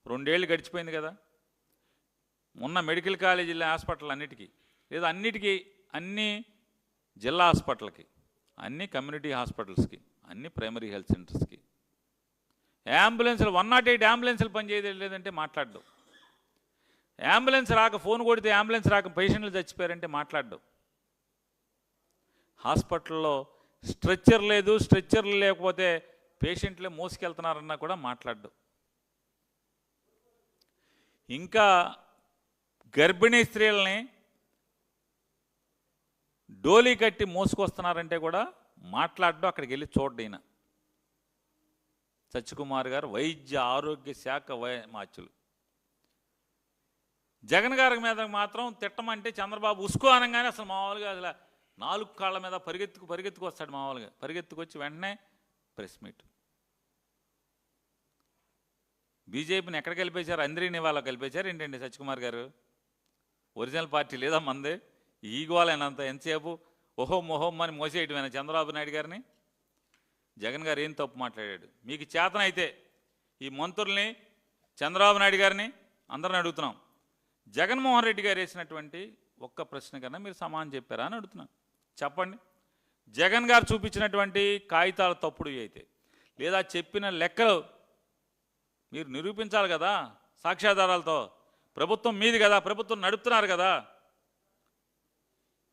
2 ఏళ్ళు గడిచిపోయింది కదా. ఉన్న మెడికల్ కాలేజీల హాస్పిటల్ అన్నిటికీ, లేదా అన్నిటికీ, అన్ని జిల్లా హాస్పిటల్కి, అన్ని కమ్యూనిటీ హాస్పిటల్స్కి, అన్ని ప్రైమరీ హెల్త్ సెంటర్స్కి అంబులెన్సులు 108 అంబులెన్సులు పనిచేయలేదంటే మాట్లాడడం. అంబులెన్స్ రాక, ఫోన్ కొడితే అంబులెన్స్ రాక పేషెంట్లు చచ్చిపోయారంటే మాట్లాడడం. హాస్పిటల్లో స్ట్రెచ్చర్ లేదు, స్ట్రెచ్చర్లు లేకపోతే పేషెంట్లే మోసుకెళ్తున్నారన్నా కూడా మాట్లాడడం. ఇంకా గర్భిణీ స్త్రీలని డోలీ కట్టి మోసుకొస్తున్నారంటే కూడా మాట్లాడడం. అక్కడికి వెళ్ళి చూడ్డైనా సత్యకుమార్ గారు వైద్య ఆరోగ్య శాఖ మాచులు. జగన్ గారి మీద మాత్రం తిట్టమంటే చంద్రబాబు ఉస్కో అనగానే అసలు మామూలుగా అసలు 4 కాళ్ళ మీద పరిగెత్తుకు వస్తాడు. మామూలుగా పరిగెత్తుకొచ్చి వెంటనే ప్రెస్ మీట్. బీజేపీని ఎక్కడ కలిపేశారు? అందరినీ వాళ్ళ కలిపేశారు ఏంటండి సత్యకుమార్ గారు? ఒరిజినల్ పార్టీ లేదా మంది? ఈగోలేనంత ఎంతసేపు ఓహోం అని మోసేయటమేనా చంద్రబాబు నాయుడు గారిని? జగన్ గారు ఏం తప్పు మాట్లాడాడు? మీకు చేతనైతే ఈ మంత్రుల్ని, చంద్రబాబు నాయుడు గారిని అందరిని అడుగుతున్నాం, జగన్మోహన్ రెడ్డి గారు వేసినటువంటి ఒక్క ప్రశ్న కన్నా మీరు సమాధానం చెప్పారా అని అడుగుతున్నాను. చెప్పండి. జగన్ గారు చూపించినటువంటి కాగితాలు తప్పుడు అయితే, లేదా చెప్పిన లెక్కలు మీరు నిరూపించాలి కదా సాక్ష్యాధారాలతో. ప్రభుత్వం మీది కదా, ప్రభుత్వం నడుపుతున్నారు కదా.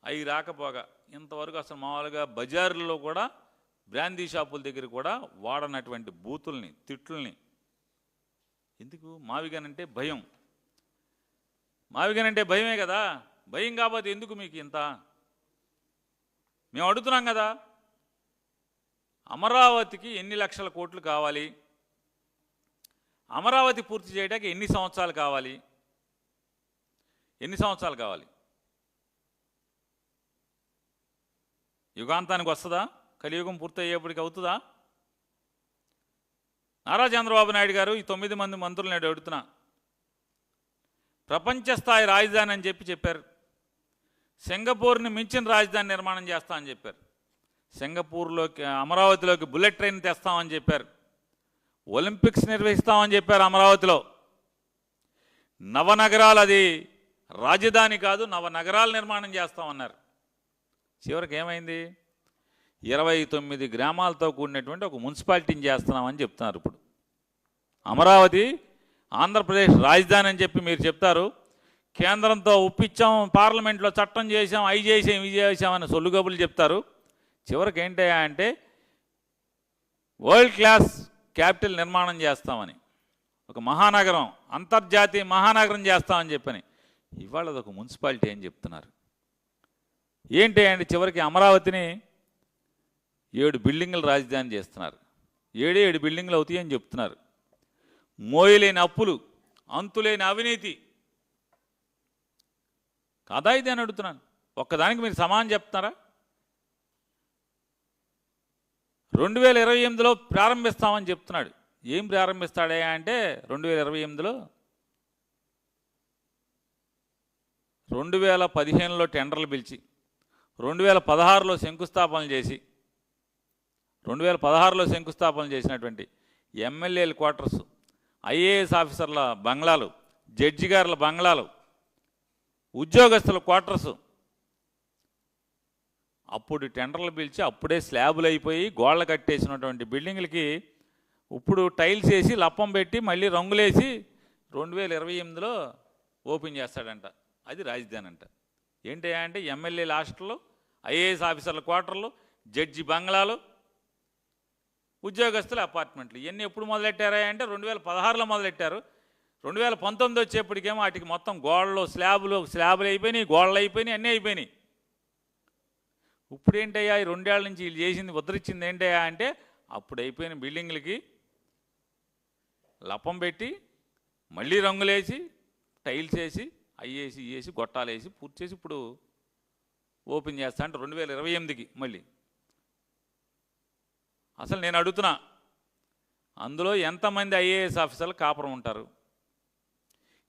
అవి రాకపోగా ఇంతవరకు అసలు మామూలుగా బజార్లలో కూడా, బ్రాందీ షాపుల దగ్గర కూడా వాడనటువంటి బూతుల్ని, తిట్లని ఎందుకు? మావిగానంటే భయం. మావిగానంటే భయమే కదా. భయం కాకపోతే ఎందుకు మీకు ఇంత? మేము అడుగుతున్నాం కదా, అమరావతికి ఎన్ని లక్షల కోట్లు కావాలి, అమరావతి పూర్తి చేయడానికి ఎన్ని సంవత్సరాలు కావాలి, ఎన్ని సంవత్సరాలు కావాలి? యుగాంతానికి వస్తుందా? కలియుగం పూర్తయ్యేప్పటికి అవుతుందా? నారా చంద్రబాబు నాయుడు గారు ఈ 9 మంది మంత్రులను అడుగుతున్నా, ప్రపంచ స్థాయి రాజధాని అని చెప్పారు. సింగపూర్ని మించిన రాజధాని నిర్మాణం చేస్తామని చెప్పారు. సింగపూర్లోకి, అమరావతిలోకి బుల్లెట్ ట్రైన్ తెస్తామని చెప్పారు. ఒలింపిక్స్ నిర్వహిస్తామని చెప్పారు అమరావతిలో. నవనగరాలు, అది రాజధాని కాదు, నవనగరాలు నిర్మాణం చేస్తామన్నారు. చివరికి ఏమైంది? 29 గ్రామాలతో కూడినటువంటి ఒక మున్సిపాలిటీని చేస్తున్నామని చెప్తున్నారు. ఇప్పుడు అమరావతి ఆంధ్రప్రదేశ్ రాజధాని అని చెప్పి మీరు చెప్తారు. కేంద్రంతో ఒప్పించాం, పార్లమెంట్లో చట్టం చేసాం, అవి చేసాం, ఇవి చేసామని సొల్లుగబులు చెప్తారు. చివరికి ఏంటయ్యా అంటే వరల్డ్ క్లాస్ క్యాపిటల్ నిర్మాణం చేస్తామని, ఒక మహానగరం, అంతర్జాతీయ మహానగరం చేస్తామని చెప్పని ఇవాళ అదొక మున్సిపాలిటీ అని చెప్తున్నారు. ఏంటి అంటే చివరికి అమరావతిని 7 బిల్డింగుల రాజధాని చేస్తున్నారు. 7 బిల్డింగులు అవుతాయని చెప్తున్నారు. మోయలేని అప్పులు, అంతులేని అవినీతి కాదా ఇది అని అడుగుతున్నాను. ఒక్కదానికి మీరు సమానం చెప్తున్నారా? 2028లో ప్రారంభిస్తామని చెప్తున్నాడు. ఏం ప్రారంభిస్తాడే అంటే 2028లో 2015లో టెండర్లు పిలిచి 2016లో శంకుస్థాపనలు చేసి 2016లో శంకుస్థాపన చేసినటువంటి ఎమ్మెల్యేల క్వార్టర్స్, ఐఏఎస్ ఆఫీసర్ల బంగ్లాలు, జడ్జి గారుల బంగ్లాలు, ఉద్యోగస్తుల క్వార్టర్సు అప్పుడు టెండర్లు పిలిచి అప్పుడే స్లాబులు అయిపోయి గోడలు కట్టేసినటువంటి బిల్డింగ్లకి ఇప్పుడు టైల్స్ వేసి లప్పం పెట్టి మళ్ళీ రంగులేసి 2028లో ఓపెన్ చేస్తాడంట. అది రాజధాని అంట. ఏంటి అంటే ఎమ్మెల్యేల హాస్టళ్ళు, ఐఏఎస్ ఆఫీసర్ల క్వార్టర్లు, జడ్జి బంగ్లాలు, ఉద్యోగస్తుల అపార్ట్మెంట్లు. ఇవన్నీ ఎప్పుడు మొదలెట్టారా అంటే 2016లో మొదలెట్టారు. 2019 వచ్చేప్పటికేమో వాటికి మొత్తం గోడలు, స్లాబులు అయిపోయినాయి, గోడలు అయిపోయినాయి, అన్నీ అయిపోయినాయి. ఇప్పుడు ఏంటయ్యా ఈ 2 ఏళ్ల నుంచి వీళ్ళు చేసింది, ఉద్ధరించింది ఏంటయ్యా అంటే అప్పుడు అయిపోయిన బిల్డింగ్లకి లప్పం పెట్టి మళ్ళీ రంగులేసి టైల్స్ వేసి అయ్యేసి వేసి గొట్టాలు వేసి పూర్తి చేసి ఇప్పుడు ఓపెన్ చేస్తా అంటే 2028కి మళ్ళీ. అసలు నేను అడుగుతున్నా, అందులో ఎంతమంది ఐఏఎస్ ఆఫీసర్లు కాపురం ఉంటారు,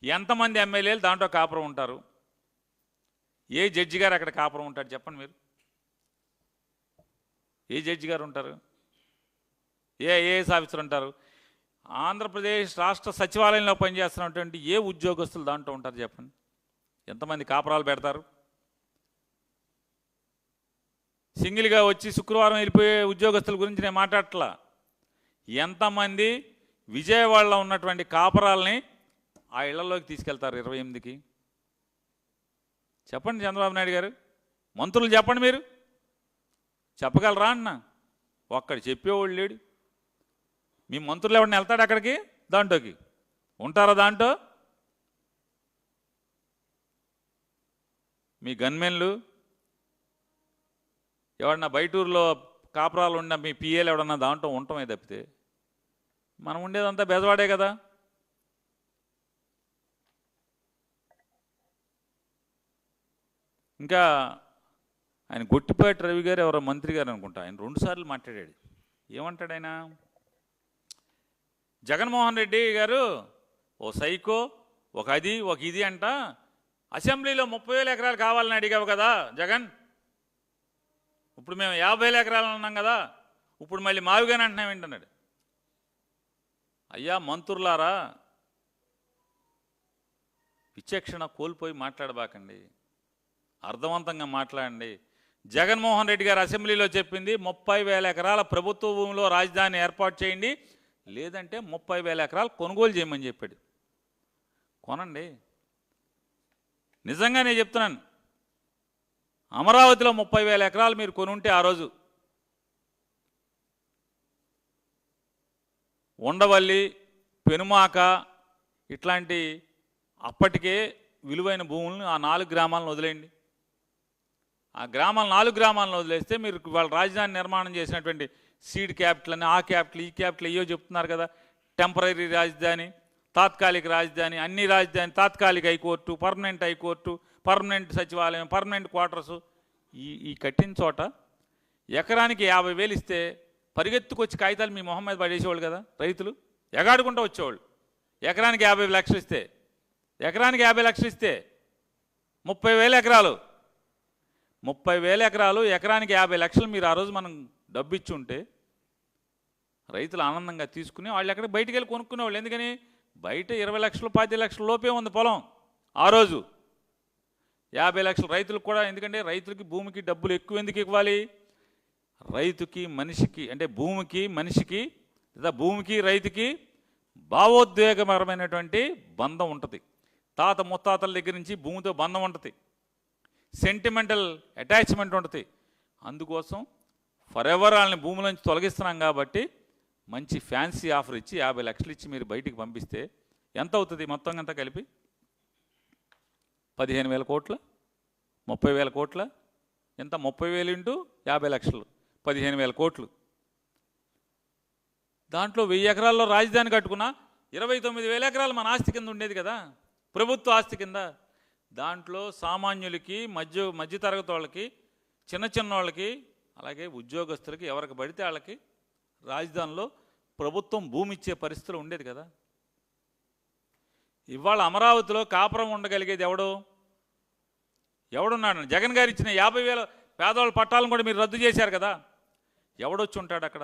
ఎంతమంది ఎమ్మెల్యేలు దాంట్లో కాపురం ఉంటారు, ఏ జడ్జి గారు అక్కడ కాపురం ఉంటాడు చెప్పండి మీరు? ఏ జడ్జి గారు ఉంటారు, ఏ ఐఏఎస్ ఆఫీసర్ ఉంటారు? ఆంధ్రప్రదేశ్ రాష్ట్ర సచివాలయంలో పనిచేస్తున్నటువంటి ఏ ఉద్యోగస్తులు దాంట్లో ఉంటారు చెప్పండి? ఎంతమంది కాపురాలు పెడతారు? సింగిల్గా వచ్చి శుక్రవారం వెళ్ళిపోయే ఉద్యోగస్తుల గురించి నేను మాట్లాడట్లా. ఎంతమంది విజయవాడలో ఉన్నటువంటి కాపురాలని ఆ ఇళ్లలోకి తీసుకెళ్తారు 28కి? చెప్పండి చంద్రబాబు నాయుడు గారు. మంత్రులు చెప్పండి, మీరు చెప్పగలరా అన్న? ఒక్కడు చెప్పేవాళ్ళు లేడు. మీ మంత్రులు ఎవరిని వెళ్తాడు అక్కడికి? దాంట్లోకి ఉంటారా? దాంట్లో మీ గన్మెన్లు ఎవరన్నా బయటూరులో కాపురాలు ఉన్న మీ పిఏలు ఎవడన్నా దాంట్లో ఉండటమే తప్పితే మనం ఉండేదంతా బెజవాడే కదా. ఇంకా ఆయన గొట్టిపాటి రవి గారు ఎవరో మంత్రి గారు అనుకుంటా, ఆయన 2 సార్లు మాట్లాడాడు. ఏమంటాడు ఆయన? జగన్మోహన్ రెడ్డి గారు ఓ సైకో, ఒక అది ఒక ఇది అంట, అసెంబ్లీలో 30,000 ఎకరాలు కావాలని అడిగావు కదా జగన్, ఇప్పుడు మేము 50,000 ఎకరాలు అన్నాం కదా, ఇప్పుడు మళ్ళీ మావిగానే అంటున్నాం ఏంటన్నాడు. అయ్యా మంత్రులారా, విచక్షణ కోల్పోయి మాట్లాడబాకండి, అర్థవంతంగా మాట్లాడండి. జగన్మోహన్ రెడ్డి గారు అసెంబ్లీలో చెప్పింది 30,000 ఎకరాల ప్రభుత్వ భూమిలో రాజధాని ఏర్పాటు చేయండి, లేదంటే 30,000 ఎకరాలు కొనుగోలు చేయమని చెప్పాడు. కొనండి. నిజంగా నేను చెప్తున్నాను, అమరావతిలో 30,000 ఎకరాలు మీరు కొనుంటే ఆ రోజు ఉండవల్లి, పెనుమాక ఇట్లాంటి అప్పటికే విలువైన భూములను ఆ 4 గ్రామాలను వదిలేయండి. ఆ 4 గ్రామాలను వదిలేస్తే మీరు వాళ్ళ రాజధాని నిర్మాణం చేసినటువంటి సీడ్ క్యాపిటల్ అని, ఆ క్యాపిటల్ ఈ క్యాపిటల్ అయ్యో చెప్తున్నారు కదా, టెంపరీ రాజధాని, తాత్కాలిక రాజధాని, అన్ని రాజధాని, తాత్కాలిక హైకోర్టు, పర్మనెంట్ హైకోర్టు, పర్మనెంట్ సచివాలయం, పర్మనెంట్ క్వార్టర్సు, ఈ కట్టిన చోట ఎకరానికి 50,000 ఇస్తే పరిగెత్తుకొచ్చి కాగితాలు మీ మొహం మీద పడేసేవాళ్ళు కదా రైతులు, ఎగాడుకుంటూ వచ్చేవాళ్ళు. ఎకరానికి 50 లక్షలు ఇస్తే, ఎకరానికి 50 లక్షలు ఇస్తే 30,000 ఎకరాలు, 30,000 ఎకరాలు, ఎకరానికి 50 లక్షలు మీరు ఆ రోజు మనం డబ్బు ఇచ్చి ఉంటే రైతులు ఆనందంగా తీసుకుని వాళ్ళు ఎక్కడ బయటికి వెళ్ళి కొనుక్కునేవాళ్ళు. ఎందుకని? బయట 20 లక్షలు 10 లక్షల లోపే ఉంది పొలం ఆ రోజు. 50 లక్షలు రైతులకు కూడా, ఎందుకంటే రైతులకి భూమికి డబ్బులు ఎక్కువ ఎందుకు ఇవ్వాలి? రైతుకి మనిషికి, అంటే భూమికి మనిషికి లేదా భూమికి రైతుకి భావోద్వేగపరమైనటువంటి బంధం ఉంటుంది. తాత ముత్తాతల దగ్గర నుంచి భూమితో బంధం ఉంటుంది, సెంటిమెంటల్ అటాచ్మెంట్ ఉంటుంది. అందుకోసం ఫర్ ఎవర్ వాళ్ళని భూముల నుంచి తొలగిస్తున్నాం కాబట్టి మంచి ఫ్యాన్సీ ఆఫర్ ఇచ్చి 50 లక్షలు ఇచ్చి మీరు బయటికి పంపిస్తే ఎంత అవుతుంది? మొత్తం అంతా కలిపి 15,000 కోట్ల, 30,000 కోట్ల, ఎంత? 30,000 ఇంటూ 50 లక్షలు, 15,000 కోట్లు. దాంట్లో 1000 ఎకరాల్లో రాజధాని కట్టుకున్నా 29,000 ఎకరాలు మన ఆస్తి కింద ఉండేది కదా, ప్రభుత్వ ఆస్తి కింద. దాంట్లో సామాన్యులకి, మధ్యతరగతి వాళ్ళకి, చిన్న వాళ్ళకి, అలాగే ఉద్యోగస్తులకి, ఎవరికి పడితే వాళ్ళకి రాజధానిలో ప్రభుత్వం భూమి ఇచ్చే పరిస్థితులు ఉండేది కదా. ఇవాళ అమరావతిలో కాపురం ఉండగలిగేది ఎవడున్నాడు? జగన్ గారు ఇచ్చిన 50,000 పేదవాళ్ళ పట్టాలను కూడా మీరు రద్దు చేశారు కదా. ఎవడొచ్చి ఉంటాడు అక్కడ?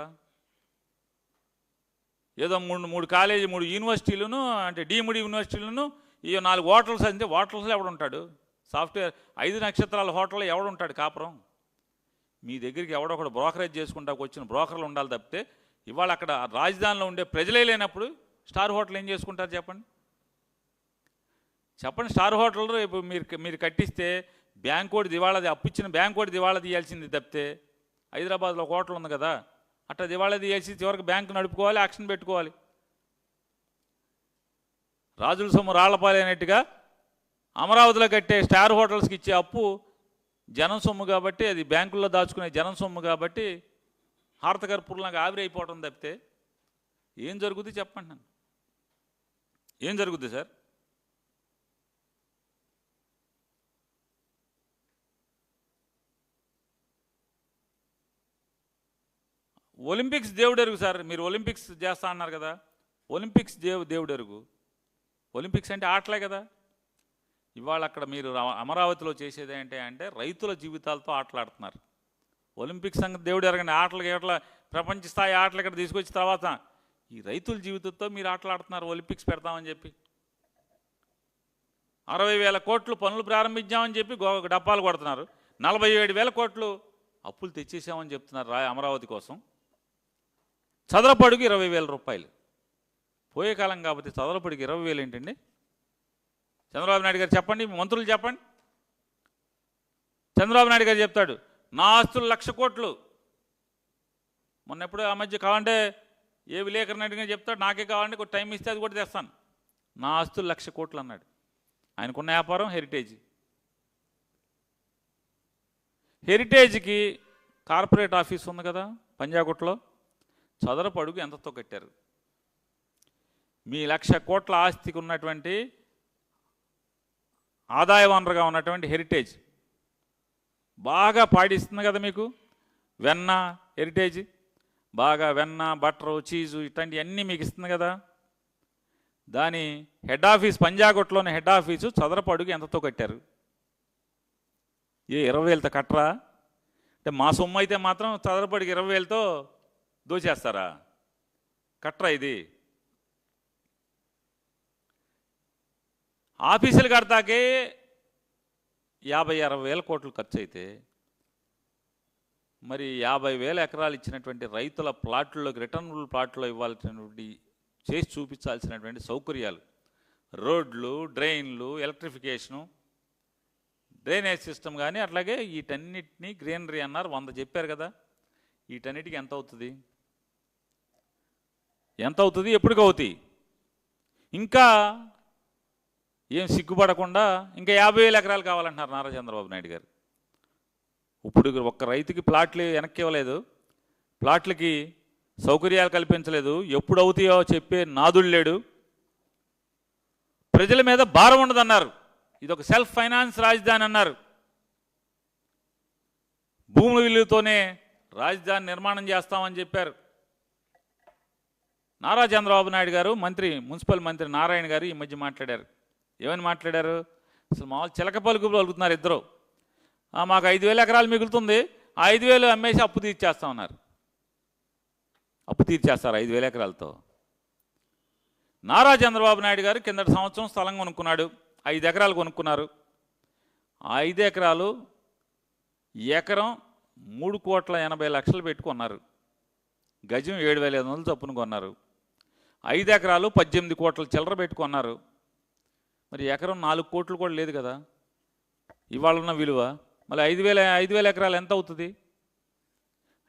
ఏదో 3 కాలేజీ, 3 యూనివర్సిటీలను, అంటే డీమ్డ్ యూనివర్సిటీలను, ఈ 4 హోటల్స్ అంటే హోటల్స్లో ఎవడుంటాడు? సాఫ్ట్వేర్ 5 నక్షత్రాల హోటల్లో ఎవడుంటాడు కాపురం? మీ దగ్గరికి ఎవడొకడు బ్రోకరేజ్ చేసుకుంటా వచ్చిన బ్రోకర్లు ఉండాలి తప్పితే ఇవాళ అక్కడ రాజధానిలో ఉండే ప్రజలే లేనప్పుడు స్టార్ హోటల్ ఏం చేసుకుంటారు చెప్పండి? స్టార్ హోటల్ రేపు మీరు కట్టిస్తే బ్యాంకోడి దివాళాది, అప్పిచ్చిన బ్యాంకోడి దివాళా తీయాల్సింది తప్పితే, హైదరాబాద్లో ఒక హోటల్ ఉంది కదా, అట్లా దివాళా తీయాల్సి చివరికి బ్యాంకు నడుపుకోవాలి, యాక్షన్ పెట్టుకోవాలి. రాజుల సొమ్ము రాళ్లపాలైనట్టుగా అమరావతిలో కట్టే స్టార్ హోటల్స్కి ఇచ్చే అప్పు జనం సొమ్ము కాబట్టి, అది బ్యాంకుల్లో దాచుకునే జనం సొమ్ము కాబట్టి హారతకర్పూర్లాగా ఆవిరి అయిపోవడం తప్పితే ఏం జరుగుద్ది చెప్పండి నన్ను? ఏం జరుగుద్ది సార్? ఒలింపిక్స్ దేవుడెరుగు సార్. మీరు ఒలింపిక్స్ చేస్తా అన్నారు కదా, ఒలింపిక్స్ దేవుడెరుగు. ఒలింపిక్స్ అంటే ఆటలే కదా. ఇవాళ అక్కడ మీరు అమరావతిలో చేసేది ఏంటి అంటే రైతుల జీవితాలతో ఆటలాడుతున్నారు. ఒలింపిక్స్ సంగతి దేవుడు ఎరగండి. ఆటలు ప్రపంచ స్థాయి ఆటలు ఇక్కడ తీసుకొచ్చిన తర్వాత ఈ రైతుల జీవితంతో మీరు ఆటలాడుతున్నారు ఒలింపిక్స్ పెడతామని చెప్పి. 60,000 కోట్లు పనులు ప్రారంభించామని చెప్పి డప్పాలు కొడుతున్నారు. 47,000 కోట్లు అప్పులు తెచ్చేసామని చెప్తున్నారు అమరావతి కోసం. చదరపడుగు 20,000 రూపాయలు. పోయే కాలం కాబట్టి చదరపడికి 20,000 ఏంటండి? చంద్రబాబు నాయుడు గారు చెప్పండి, మంత్రులు చెప్పండి. చంద్రబాబు నాయుడు గారు చెప్తాడు నా ఆస్తులు 1,00,000 కోట్లు. మొన్న ఎప్పుడు ఆ మధ్య కావాలంటే ఏ విలేకరుని అడిగినా చెప్తాడు, నాకే కావాలంటే కొంచెం టైం ఇస్తే అది కూడా తెస్తాను. నా ఆస్తులు 1,00,000 కోట్లు అన్నాడు. ఆయనకున్న వ్యాపారం హెరిటేజ్. హెరిటేజ్కి కార్పొరేట్ ఆఫీస్ ఉంది కదా పంజాగుట్టలో, చదరపు అడుగు ఎంతతో కట్టారు? మీ 1,00,000 కోట్ల ఆస్తికి ఉన్నటువంటి ఆదాయ వనరుగా ఉన్నటువంటి హెరిటేజ్ బాగా పాడిస్తుంది కదా మీకు. వెన్న హెరిటేజ్ బాగా వెన్న, బట్టరు, చీజు ఇట్లాంటివన్నీ మీకు ఇస్తుంది కదా. దాని హెడ్ ఆఫీస్ పంజాగుట్టలోని హెడ్ ఆఫీసు చదరపు అడుగు ఎంతతో కట్టారు? ఏ 20,000తో కట్టరా? అంటే మా సొమ్ము అయితే మాత్రం చదరపు అడుగు 20,000తో దోచేస్తారా? కట్టరా? ఇది ఆఫీసులు కడతాకే 50-60,000 కోట్లు ఖర్చు అయితే మరి 50,000 ఎకరాలు ఇచ్చినటువంటి రైతుల ప్లాట్లలోకి రిటర్నబుల్ ప్లాట్లో ఇవ్వాల్సినటువంటి చేసి చూపించాల్సినటువంటి సౌకర్యాలు, రోడ్లు, డ్రైన్లు, ఎలక్ట్రిఫికేషను, డ్రైనేజ్ సిస్టమ్ కానీ అట్లాగే వీటన్నిటినీ గ్రీనరీ అన్నారు 100 చెప్పారు కదా. వీటన్నిటికి ఎంత అవుతుంది? ఎంత అవుతుంది? ఎప్పటికి అవుతాయి? ఇంకా ఏం సిగ్గుపడకుండా ఇంకా 50,000 ఎకరాలు కావాలంటున్నారు నారా చంద్రబాబు నాయుడు గారు. ఇప్పుడు ఒక్క రైతుకి ప్లాట్లు వెనక్కి ఇవ్వలేదు, ప్లాట్లకి సౌకర్యాలు కల్పించలేదు, ఎప్పుడు అవుతాయో చెప్పే నాదుడు లేడు. ప్రజల మీద భారం ఉండదన్నారు. ఇది ఒక సెల్ఫ్ ఫైనాన్స్ రాజధాని అన్నారు. భూముల విలువతోనే రాజధాని నిర్మాణం చేస్తామని చెప్పారు. నారా చంద్రబాబు నాయుడు గారు మున్సిపల్ మంత్రి నారాయణ గారు ఈ మధ్య మాట్లాడారు. ఏమని మాట్లాడారు? అసలు మామూలు చిలక పలుకులు పలుకుతున్నారు ఇద్దరు. మాకు 5,000 ఎకరాలు మిగులుతుంది, 5,000 అమ్మేసి అప్పు తీర్చేస్తామన్నారు. అప్పు తీర్చేస్తారు 5,000 ఎకరాలతో. నారా చంద్రబాబు నాయుడు గారు కిందటి సంవత్సరం స్థలం కొనుక్కున్నాడు, 5 ఎకరాలు కొనుక్కున్నారు. 5 ఎకరాలు ఎకరం 3,80,00,000 పెట్టుకున్నారు. గజం 7,500 చొప్పున కొన్నారు. 5 ఎకరాలు 18 కోట్ల చిల్లర పెట్టుకున్నారు. మరి ఎకరం 4 కోట్లు కూడా లేదు కదా ఇవాళ ఉన్న విలువ. మళ్ళీ 5,000 ఎకరాలు ఎంత అవుతుంది?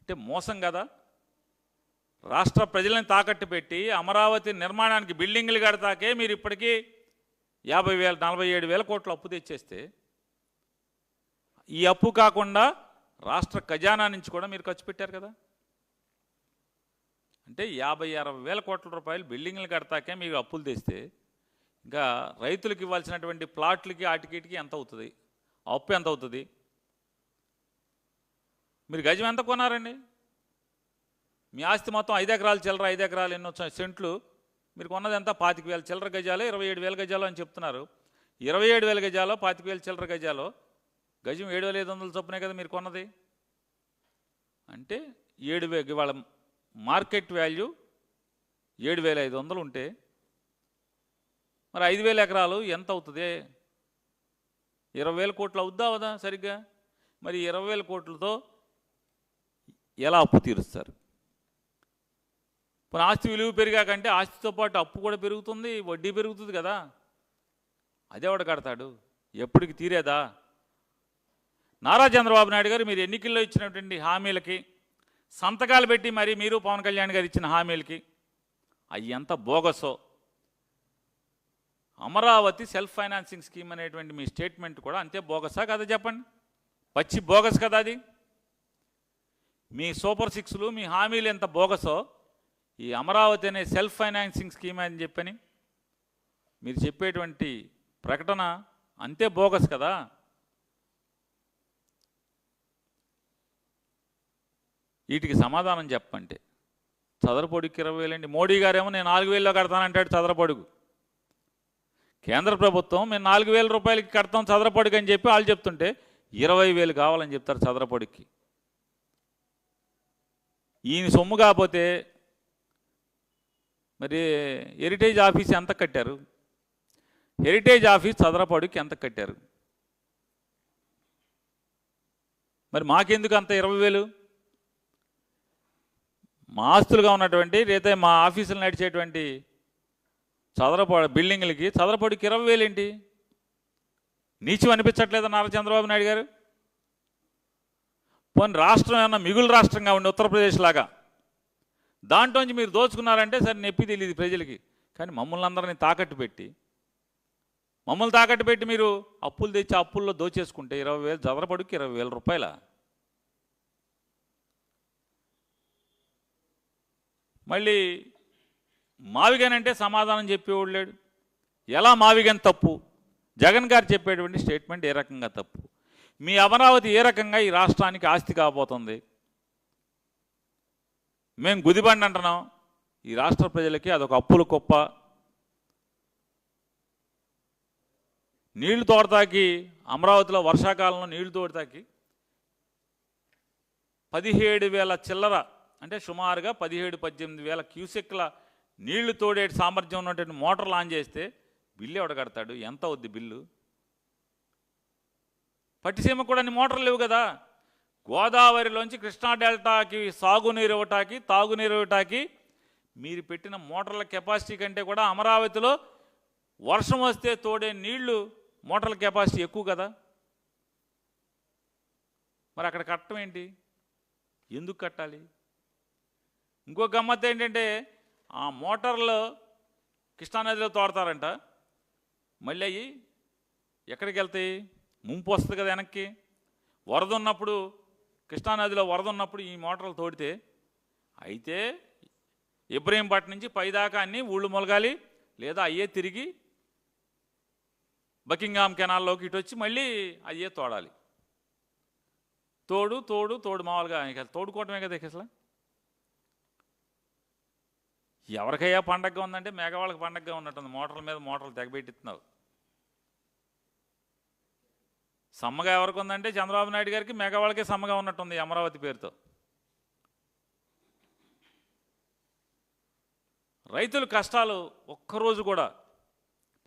అంటే మోసం కదా. రాష్ట్ర ప్రజలను తాకట్టు పెట్టి అమరావతి నిర్మాణానికి బిల్డింగ్లు కడతాకే మీరు ఇప్పటికీ 47,000 కోట్లు అప్పు తెచ్చేస్తే, ఈ అప్పు కాకుండా రాష్ట్ర ఖజానా నుంచి కూడా మీరు ఖర్చు పెట్టారు కదా. అంటే 50-60 కోట్ల రూపాయలు బిల్డింగ్లు కడతాకే మీరు అప్పులు తెస్తే ఇంకా రైతులకు ఇవ్వాల్సినటువంటి ప్లాట్లకి ఆటికిటికి ఎంత అవుతుంది? అప్పు ఎంత అవుతుంది? మీరు గజం ఎంత కొన్నారండి? మీ ఆస్తి మొత్తం 5 ఎకరాలు చిల్లర, 5 ఎకరాలు ఎన్నో సెంట్లు, మీరు కొన్నది ఎంత? 25,000 చిల్లర గజాలు, 27,000 గజాలు అని చెప్తున్నారు. 27,000 గజాలు, 25,000 చిల్లర గజాలు, గజం 7,500 చొప్పునే కదా మీరు కొన్నది. అంటే 7,000 ఇవాళ మార్కెట్ వాల్యూ 7,500 ఉంటే మరి 5,000 ఎకరాలు ఎంత అవుతుంది? 20,000 కోట్లు అవుద్దా అవదా సరిగ్గా? మరి 20,000 కోట్లతో ఎలా అప్పు తీరుస్తారు? పోనీ ఆస్తి విలువ పెరిగాకంటే ఆస్తితో పాటు అప్పు కూడా పెరుగుతుంది, వడ్డీ పెరుగుతుంది కదా. అదే వాడు కడతాడు, ఎప్పటికి తీరేదా? నారా చంద్రబాబు నాయుడు గారు మీరు ఎన్నికల్లో ఇచ్చినటువంటి హామీలకి సంతకాలు పెట్టి మరి మీరు పవన్ కళ్యాణ్ గారు ఇచ్చిన హామీలకి అవి ఎంత బోగసో. అమరావతి సెల్ఫ్ ఫైనాన్సింగ్ స్కీమ్ అనేటువంటి మీ స్టేట్మెంట్ కూడా అంతే బోగసా కదా చెప్పండి? పచ్చి బోగస్ కదా అది. మీ సూపర్ సిక్స్లు, మీ హామీలు ఎంత బోగసో ఈ అమరావతి అనే సెల్ఫ్ ఫైనాన్సింగ్ స్కీమ్ అని చెప్పని మీరు చెప్పేటువంటి ప్రకటన అంతే బోగస్ కదా. వీటికి సమాధానం చెప్పంటే చదరపొడికి 20,000 అండి. మోడీ గారేమో నేను 4,000లో కడతానంటాడు చదరపొడుగు. కేంద్ర ప్రభుత్వం మేము 4,000 రూపాయలకి కడతాం చదరపొడికి అని చెప్పి వాళ్ళు చెప్తుంటే 20,000 కావాలని చెప్తారు చదరపొడికి. ఈయన సొమ్ము కాకపోతే మరి హెరిటేజ్ ఆఫీస్ ఎంత కట్టారు? హెరిటేజ్ ఆఫీస్ చదరపాడుకి ఎంత కట్టారు? మరి మాకెందుకు అంత 20,000? మా ఆస్తులుగా ఉన్నటువంటి లేదా మా ఆఫీసులు నడిచేటువంటి చదరపాడు బిల్డింగ్లకి చదరపాడుకి 20,000 ఏంటి? నీచం అనిపించట్లేదా నారా చంద్రబాబు నాయుడు గారు? పోనీ రాష్ట్రం ఏమన్నా మిగులు రాష్ట్రంగా ఉండి ఉత్తరప్రదేశ్ లాగా దాంట్లోంచి మీరు దోచుకున్నారంటే సరే నొప్పి తెలియదు ప్రజలకి. కానీ మమ్మల్ని అందరినీ తాకట్టు పెట్టి మీరు అప్పులు తెచ్చి అప్పుల్లో దోచేసుకుంటే 20,000 చదరపాడుకి 20,000 రూపాయల. మళ్ళీ మావిగానంటే సమాధానం చెప్పేవాడు లేడు. ఎలా మావిగాని తప్పు? జగన్ గారు చెప్పేటువంటి స్టేట్మెంట్ ఏ రకంగా తప్పు? మీ అమరావతి ఏ రకంగా ఈ రాష్ట్రానికి ఆస్తి కాబోతుంది? మేము గుదిబండి అంటున్నాం, ఈ రాష్ట్ర ప్రజలకి అదొక అప్పుల కుప్ప. నీళ్లు తోడతాకి అమరావతిలో వర్షాకాలంలో నీళ్లు తోడతాకి 17,000 చిల్లర అంటే సుమారుగా 17,000-18,000 క్యూసెక్ల నీళ్లు తోడే సామర్థ్యం ఉన్నటువంటి మోటార్లు ఆన్ చేస్తే బిల్లు ఎవడ కడతాడు? ఎంత అవుద్ది బిల్లు? పట్టిసీమకు కూడా అన్ని మోటార్లు లేవు కదా. గోదావరిలోంచి కృష్ణా డెల్టాకి సాగునీరు ఇవ్వటానికి తాగునీరు ఇవ్వటానికి మీరు పెట్టిన మోటార్ల కెపాసిటీ కంటే కూడా అమరావతిలో వర్షం వస్తే తోడే నీళ్లు మోటార్ల కెపాసిటీ ఎక్కువ కదా. మరి అక్కడ కట్టడం ఏంటి? ఎందుకు కట్టాలి? ఇంకో గమ్మత్తు ఏంటంటే ఆ మోటార్లు కృష్ణానదిలో తోడతారంట, మళ్ళీ అవి ఎక్కడికి వెళ్తాయి? ముంపు వస్తుంది కదా వెనక్కి. వరద ఉన్నప్పుడు కృష్ణానదిలో వరద ఉన్నప్పుడు ఈ మోటార్లు తోడితే అయితే ఇబ్రహీంపట్నం నుంచి పైదాకా అన్నీ ఊళ్ళు మొలగాలి, లేదా అయ్యే తిరిగి బకింగ్హామ్ కెనాల్లోకి ఇటు వచ్చి మళ్ళీ అయ్యే తోడాలి. తోడు మామూలుగా ఇక తోడుకోవటమే కదా. అసలు ఎవరికయ్యా పండగగా ఉందంటే మేఘవాళ్ళకి పండగగా ఉన్నట్టుంది. మోటార్ల మీద మోటార్లు తెగబెట్టిస్తున్నావు. సమ్మగా ఎవరికి ఉందంటే చంద్రబాబు నాయుడు గారికి మేఘవాళ్ళకే సమ్మగా ఉన్నట్టుంది అమరావతి పేరుతో. రైతుల కష్టాలు ఒక్కరోజు కూడా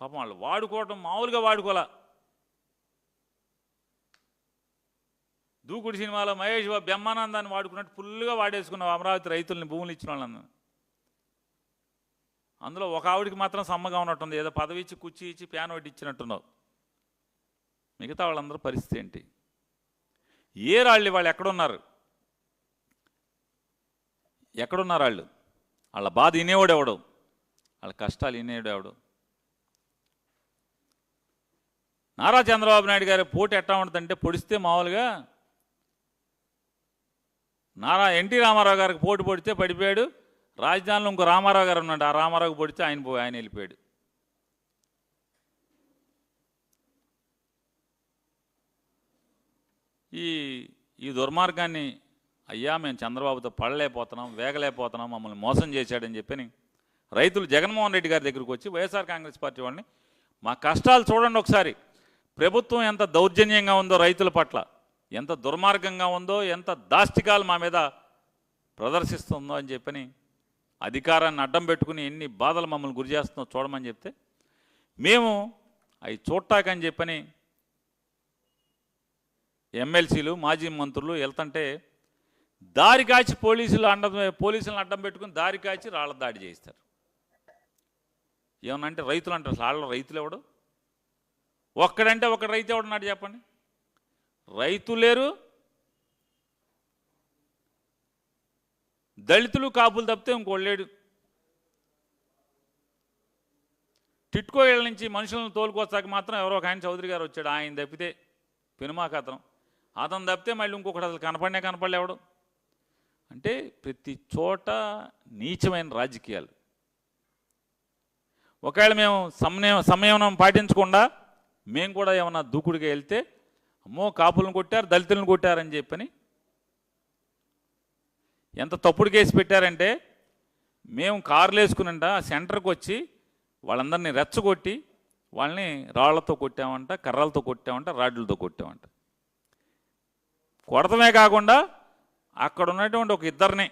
పాపం వాళ్ళు వాడుకోవటం మామూలుగా వాడుకోలే. దూకుడు సినిమాలో మహేష్ బాబు బ్రహ్మానందాన్ని వాడుకున్నట్టు ఫుల్గా వాడేసుకున్నావు అమరావతి రైతుల్ని, భూములు ఇచ్చిన వాళ్ళని. అందులో ఒక ఆవిడికి మాత్రం సమ్మగా ఉన్నట్టుంది, ఏదో పదవి ఇచ్చి కుర్చీ ఇచ్చి ప్యాన్ ఒకటి ఇచ్చినట్టున్నావు. మిగతా వాళ్ళందరూ పరిస్థితి ఏంటి? ఏ రాళ్ళు వాళ్ళు ఎక్కడున్నారు వాళ్ళు? వాళ్ళ బాధ వినేవాడు ఎవడు? వాళ్ళ కష్టాలు వినేవాడు ఎవడు? నారా చంద్రబాబు నాయుడు గారి పోటీ ఎట్లా ఉంటుందంటే పొడిస్తే మామూలుగా ఎన్టీ రామారావు గారికి పోటీ పొడితే పడిపోయాడు. రాజధానిలో ఇంకో రామారావు గారు ఉన్నాడు, ఆ రామారావుకి పొడితే ఆయన వెళ్ళిపోయాడు. ఈ దుర్మార్గాన్ని అయ్యా మేము చంద్రబాబుతో పడలేకపోతున్నాం, వేగలేకపోతున్నాం, మమ్మల్ని మోసం చేశాడని చెప్పని రైతులు జగన్మోహన్ రెడ్డి గారి దగ్గరికి వచ్చి వైఎస్ఆర్ కాంగ్రెస్ పార్టీ వాళ్ళని మా కష్టాలు చూడండి ఒకసారి, ప్రభుత్వం ఎంత దౌర్జన్యంగా ఉందో రైతుల పట్ల, ఎంత దుర్మార్గంగా ఉందో, ఎంత దాష్టికాలు మా మీద ప్రదర్శిస్తుందో అని చెప్పని అధికారాన్ని అడ్డం పెట్టుకుని ఎన్ని బాధలు మమ్మల్ని గురి చేస్తుందో చూడమని చెప్తే మేము అవి చూడటాకని చెప్పని ఎమ్మెల్సీలు మాజీ మంత్రులు వెళ్తుంటే దారి కాచి పోలీసులను అడ్డం పెట్టుకుని దారి కాచి రాళ్ళ దాడి చేయిస్తారు. ఏమనంటే రైతులు అంటారు, వాళ్ళ రైతులు ఎవడు? ఒక్కడంటే ఒక రైతు ఎవడున్నాడు చెప్పండి? రైతు లేరు, దళితులు కాపులు తప్పితే ఇంకోళ్ళు లేడు. టిట్కో ఇళ్ళ నుంచి మనుషులను తోలుకొచ్చాక మాత్రం ఎవరో ఒక ఆయన చౌదరి గారు వచ్చాడు, ఆయన తప్పితే పెనుమాక అతను తప్పితే మళ్ళీ ఇంకొకటి అసలు కనపడలేవడు. అంటే ప్రతి చోట నీచమైన రాజకీయాలు. ఒకవేళ మేము సంయమనం పాటించకుండా మేము కూడా ఏమన్నా దూకుడుగా వెళ్తే అమ్మో కాపులను కొట్టారు, దళితులను కొట్టారని చెప్పని ఎంత తప్పుడు కేసు పెట్టారంటే మేము కార్లు వేసుకునంట సెంటర్కి వచ్చి వాళ్ళందరినీ రెచ్చగొట్టి వాళ్ళని రాళ్లతో కొట్టామంట, కర్రలతో కొట్టామంట, రాడ్లతో కొట్టామంట. కొడతమే కాకుండా అక్కడ ఉన్నటువంటి ఒక ఇద్దరిని